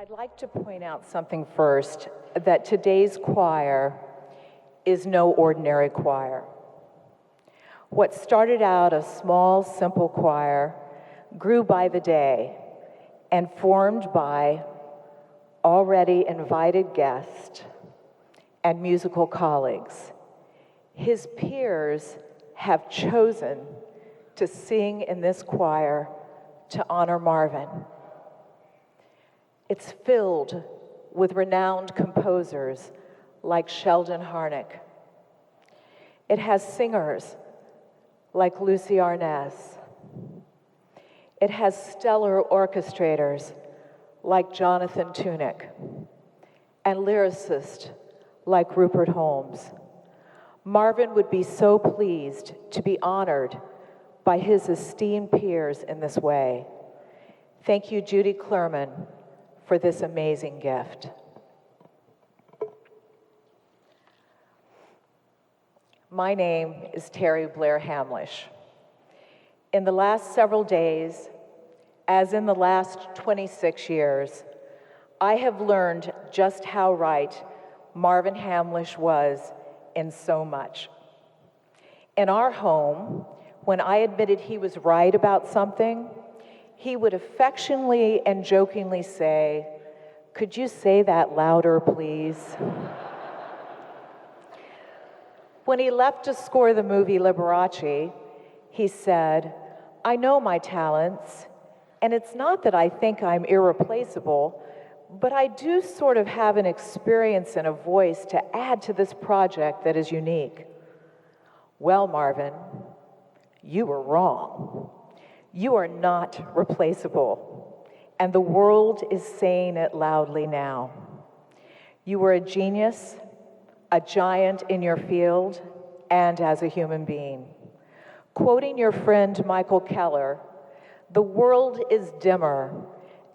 I'd like to point out something first, that today's choir is no ordinary choir. What started out a small, simple choir grew by the day and formed by already invited guests and musical colleagues. His peers have chosen to sing in this choir to honor Marvin. It's filled with renowned composers like Sheldon Harnick. It has singers like Lucy Arnaz. It has stellar orchestrators like Jonathan Tunick and lyricists like Rupert Holmes. Marvin would be so pleased to be honored by his esteemed peers in this way. Thank you, Judy Clurman, for this amazing gift. My name is Terre Blair Hamlisch. In the last several days, as in the last 26 years, I have learned just how right Marvin Hamlisch was in so much. In our home, when I admitted he was right about something, he would affectionately and jokingly say, "Could you say that louder, please?" When he left to score the movie Liberace, he said, "I know my talents, and it's not that I think I'm irreplaceable, but I do sort of have an experience and a voice to add to this project that is unique." Well, Marvin, you were wrong. You are not replaceable, and the world is saying it loudly now. You were a genius, a giant in your field, and as a human being. Quoting your friend Michael Keller, "The world is dimmer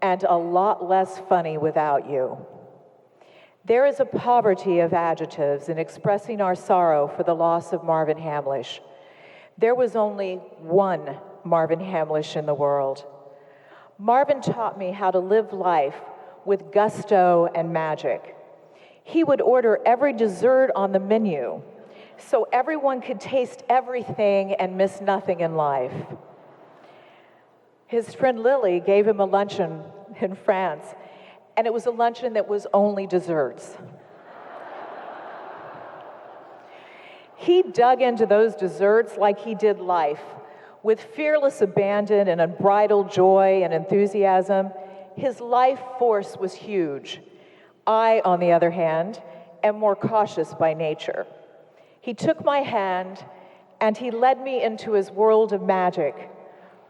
and a lot less funny without you." There is a poverty of adjectives in expressing our sorrow for the loss of Marvin Hamlisch. There was only one Marvin Hamlisch in the world. Marvin taught me how to live life with gusto and magic. He would order every dessert on the menu so everyone could taste everything and miss nothing in life. His friend Lily gave him a luncheon in France, and it was a luncheon that was only desserts. He dug into those desserts like he did life, with fearless abandon and unbridled joy and enthusiasm. His life force was huge. I, on the other hand, am more cautious by nature. He took my hand and he led me into his world of magic,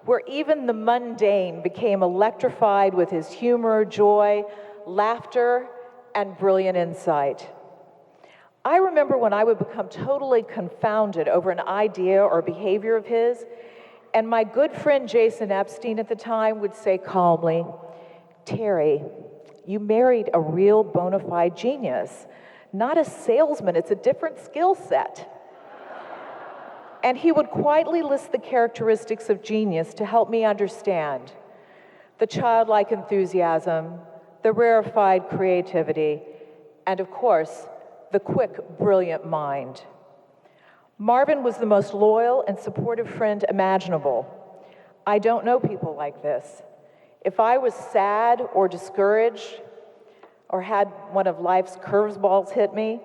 where even the mundane became electrified with his humor, joy, laughter, and brilliant insight. I remember when I would become totally confounded over an idea or behavior of his, and my good friend Jason Epstein at the time would say calmly, "Terry, you married a real bona fide genius, not a salesman. It's a different skill set." And he would quietly list the characteristics of genius to help me understand: the childlike enthusiasm, the rarefied creativity, and of course, the quick, brilliant mind. Marvin was the most loyal and supportive friend imaginable. I don't know people like this. If I was sad or discouraged or had one of life's curveballs hit me,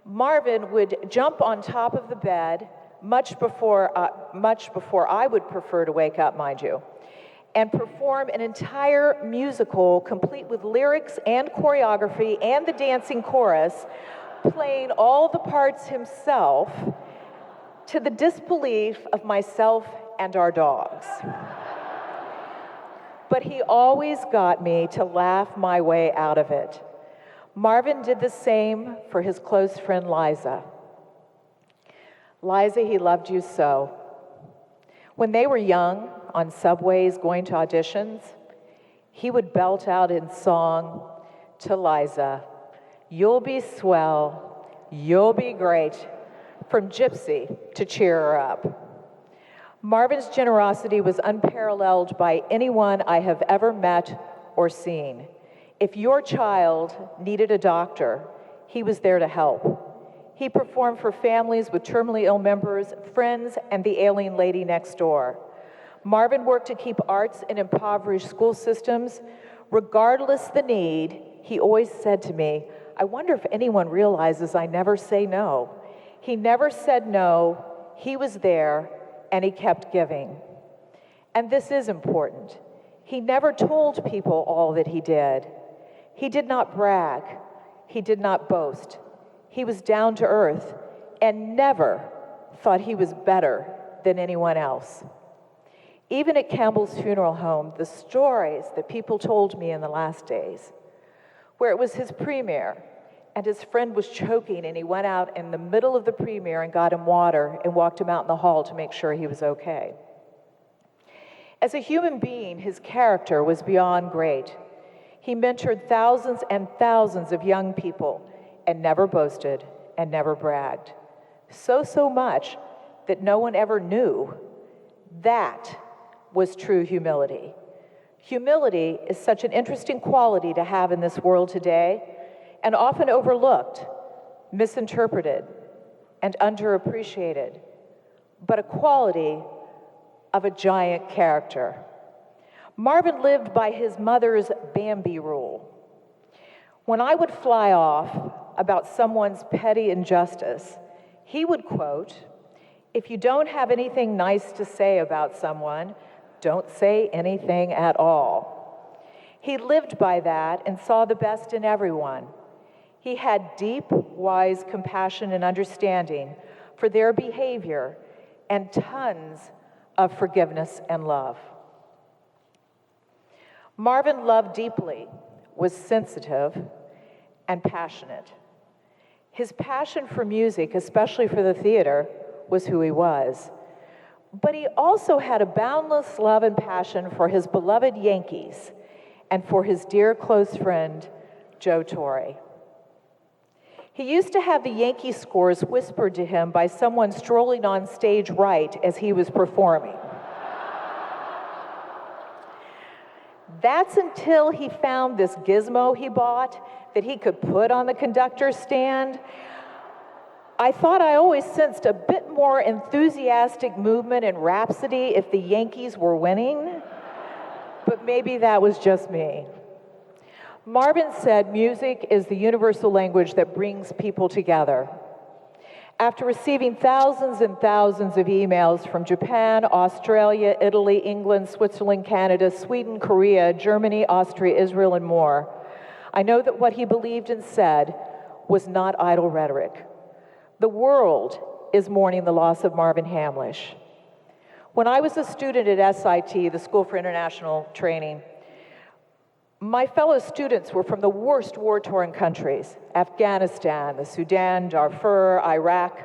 Marvin would jump on top of the bed much before I would prefer to wake up, mind you, and perform an entire musical complete with lyrics and choreography and the dancing chorus, playing all the parts himself to the disbelief of myself and our dogs. But he always got me to laugh my way out of it. Marvin did the same for his close friend Liza. "Liza, he loved you so." When they were young, on subways going to auditions, he would belt out in song to Liza, "You'll be swell, you'll be great," from Gypsy to cheer her up. Marvin's generosity was unparalleled by anyone I have ever met or seen. If your child needed a doctor, he was there to help. He performed for families with terminally ill members, friends, and the alien lady next door. Marvin worked to keep arts in impoverished school systems. Regardless the need, he always said to me, "I wonder if anyone realizes I never say no." He never said no, he was there, and he kept giving. And this is important. He never told people all that he did. He did not brag. He did not boast. He was down to earth and never thought he was better than anyone else. Even at Campbell's funeral home, the stories that people told me in the last days, where it was his premiere and his friend was choking and he went out in the middle of the premiere and got him water and walked him out in the hall to make sure he was okay. As a human being, his character was beyond great. He mentored thousands and thousands of young people and never boasted and never bragged. So much that no one ever knew. That was true humility. Humility is such an interesting quality to have in this world today, and often overlooked, misinterpreted, and underappreciated, but a quality of a giant character. Marvin lived by his mother's Bambi rule. When I would fly off about someone's petty injustice, he would quote, "If you don't have anything nice to say about someone, don't say anything at all." He lived by that and saw the best in everyone. He had deep, wise compassion and understanding for their behavior and tons of forgiveness and love. Marvin loved deeply, was sensitive, and passionate. His passion for music, especially for the theater, was who he was. But he also had a boundless love and passion for his beloved Yankees and for his dear close friend, Joe Torre. He used to have the Yankee scores whispered to him by someone strolling on stage right as he was performing. That's until he found this gizmo he bought that he could put on the conductor's stand. I thought I always sensed a bit more enthusiastic movement and rhapsody if the Yankees were winning, but maybe that was just me. Marvin said music is the universal language that brings people together. After receiving thousands and thousands of emails from Japan, Australia, Italy, England, Switzerland, Canada, Sweden, Korea, Germany, Austria, Israel, and more, I know that what he believed and said was not idle rhetoric. The world is mourning the loss of Marvin Hamlisch. When I was a student at SIT, the School for International Training, my fellow students were from the worst war-torn countries, Afghanistan, the Sudan, Darfur, Iraq.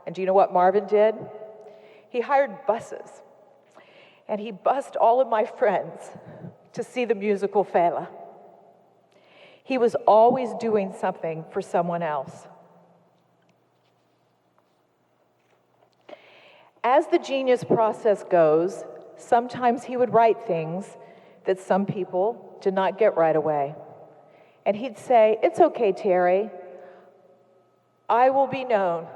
And do you know what Marvin did? He hired buses, and he bused all of my friends to see the musical Fela. He was always doing something for someone else. As the genius process goes, sometimes he would write things that some people did not get right away. And he'd say, "It's okay, Terry. I will be known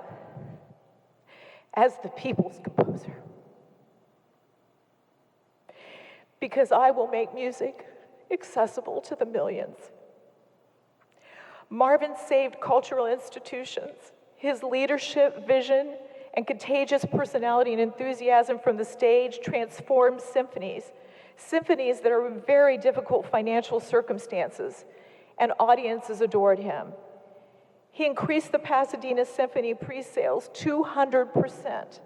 as the people's composer, because I will make music accessible to the millions." Marvin saved cultural institutions. His leadership, vision, and contagious personality and enthusiasm from the stage transformed symphonies that are in very difficult financial circumstances, and audiences adored him. He increased the Pasadena Symphony pre-sales 200%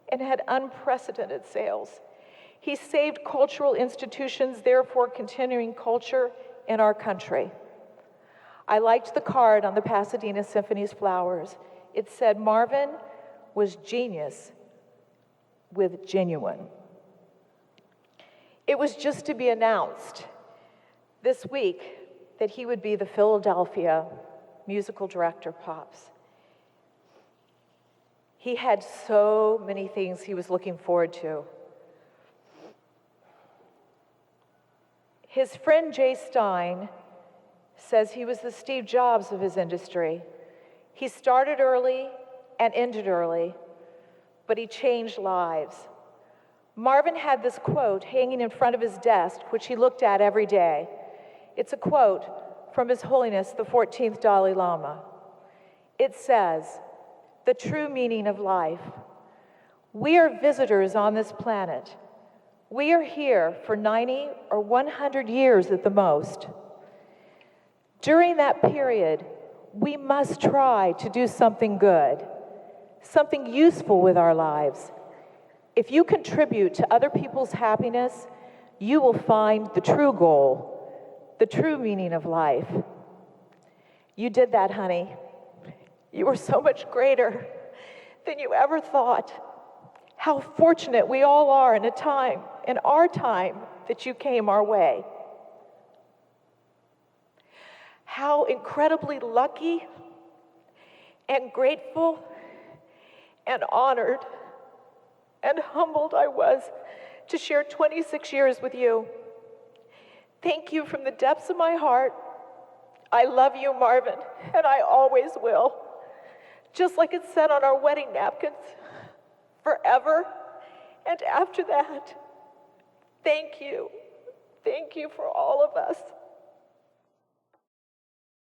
and had unprecedented sales. He saved cultural institutions, therefore continuing culture in our country. I liked the card on the Pasadena Symphony's flowers. It said, "Marvin was genius with genuine." It was just to be announced this week that he would be the Philadelphia musical director, Pops. He had so many things he was looking forward to. His friend Jay Stein says he was the Steve Jobs of his industry. He started early and ended early, but he changed lives. Marvin had this quote hanging in front of his desk, which he looked at every day. It's a quote from His Holiness, the 14th Dalai Lama. It says, "The true meaning of life. We are visitors on this planet. We are here for 90 or 100 years at the most. During that period, we must try to do something good, something useful with our lives. If you contribute to other people's happiness, you will find the true goal, the true meaning of life." You did that, honey. You were so much greater than you ever thought. How fortunate we all are in our time, that you came our way. How incredibly lucky and grateful and honored and humbled I was to share 26 years with you. Thank you from the depths of my heart. I love you, Marvin, and I always will. Just like it said on our wedding napkins, forever and after that. Thank you. Thank you for all of us.